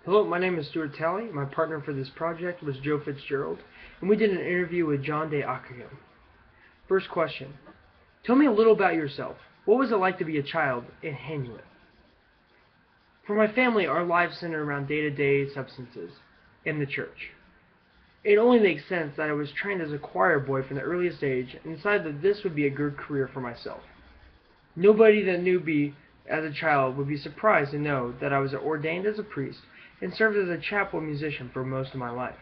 Hello, my name is Stuart Talley. My partner for this project was Joe Fitzgerald, and we did an interview with John Day Ockeghem. First question. Tell me a little about yourself. What was it like to be a child in Hanuit? For my family, our lives centered around day-to-day substances in the church. It only makes sense that I was trained as a choir boy from the earliest age and decided that this would be a good career for myself. Nobody that knew me as a child would be surprised to know that I was ordained as a priest and served as a chapel musician for most of my life.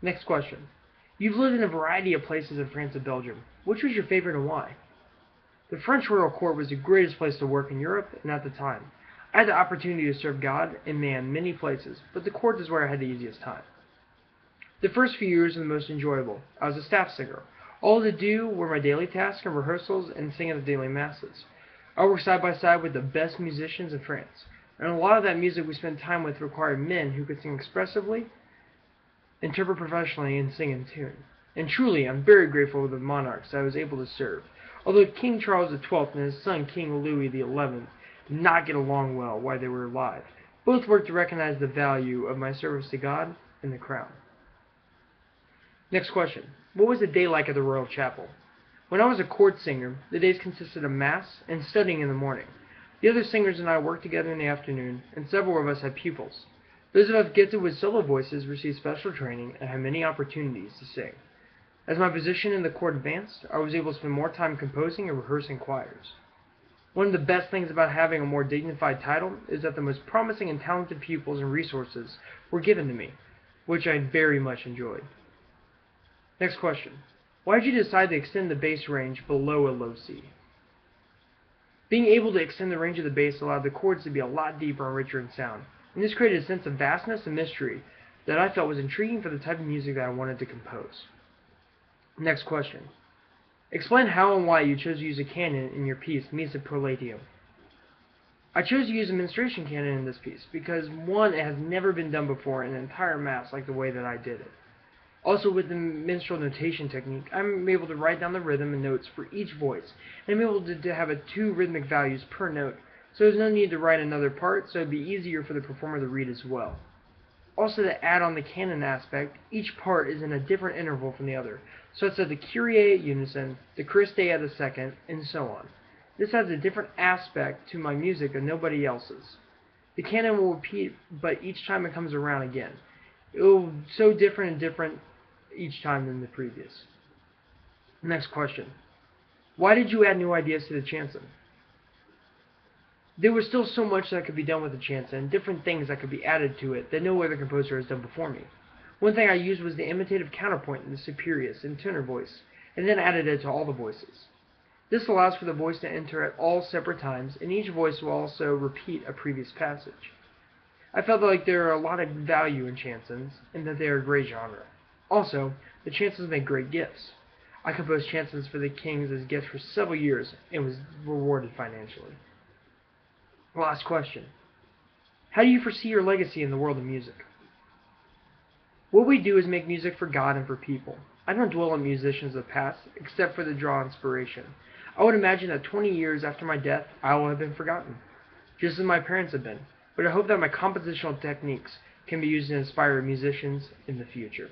Next question. You've lived in a variety of places in France and Belgium. Which was your favorite and why? The French royal court was the greatest place to work in Europe and at the time. I had the opportunity to serve God and man many places, but the court is where I had the easiest time. The first few years were the most enjoyable. I was a staff singer. All I had to do were my daily tasks and rehearsals and sing at the daily masses. I worked side by side with the best musicians in France, and a lot of that music we spent time with required men who could sing expressively, interpret professionally, and sing in tune. And truly, I'm very grateful for the monarchs I was able to serve. Although King Charles XII and his son King Louis XI did not get along well while they were alive, both worked to recognize the value of my service to God and the crown. Next question. What was the day like at the Royal Chapel? When I was a court singer, the days consisted of Mass and studying in the morning. The other singers and I worked together in the afternoon, and several of us had pupils. Those of us gifted with solo voices received special training and had many opportunities to sing. As my position in the court advanced, I was able to spend more time composing and rehearsing choirs. One of the best things about having a more dignified title is that the most promising and talented pupils and resources were given to me, which I very much enjoyed. Next question. Why did you decide to extend the bass range below a low C? Being able to extend the range of the bass allowed the chords to be a lot deeper and richer in sound, and this created a sense of vastness and mystery that I felt was intriguing for the type of music that I wanted to compose. Next question. Explain how and why you chose to use a canon in your piece, Missa pro Latium. I chose to use a ministration canon in this piece because, one, it has never been done before in an entire mass like the way that I did it. Also, with the minstrel notation technique, I'm able to write down the rhythm and notes for each voice, and I'm able to have two rhythmic values per note, so there's no need to write another part, so it'd be easier for the performer to read as well. Also, to add on the canon aspect, each part is in a different interval from the other, such that the Kyrie at unison, the Christe at the second, and so on. This adds a different aspect to my music than nobody else's. The canon will repeat, but each time it comes around again. It will be so different and different each time than the previous. Next question. Why did you add new ideas to the chanson? There was still so much that could be done with the chanson, and different things that could be added to it that no other composer has done before me. One thing I used was the imitative counterpoint in the superius and tenor voice, and then added it to all the voices. This allows for the voice to enter at all separate times, and each voice will also repeat a previous passage. I felt like there are a lot of value in chansons, and that they are a great genre. Also, the chansons make great gifts. I composed chansons for the kings as gifts for several years and was rewarded financially. Last question. How do you foresee your legacy in the world of music? What we do is make music for God and for people. I don't dwell on musicians of the past, except for the draw inspiration. I would imagine that 20 years after my death, I will have been forgotten, just as my parents have been. But I hope that my compositional techniques can be used to inspire musicians in the future.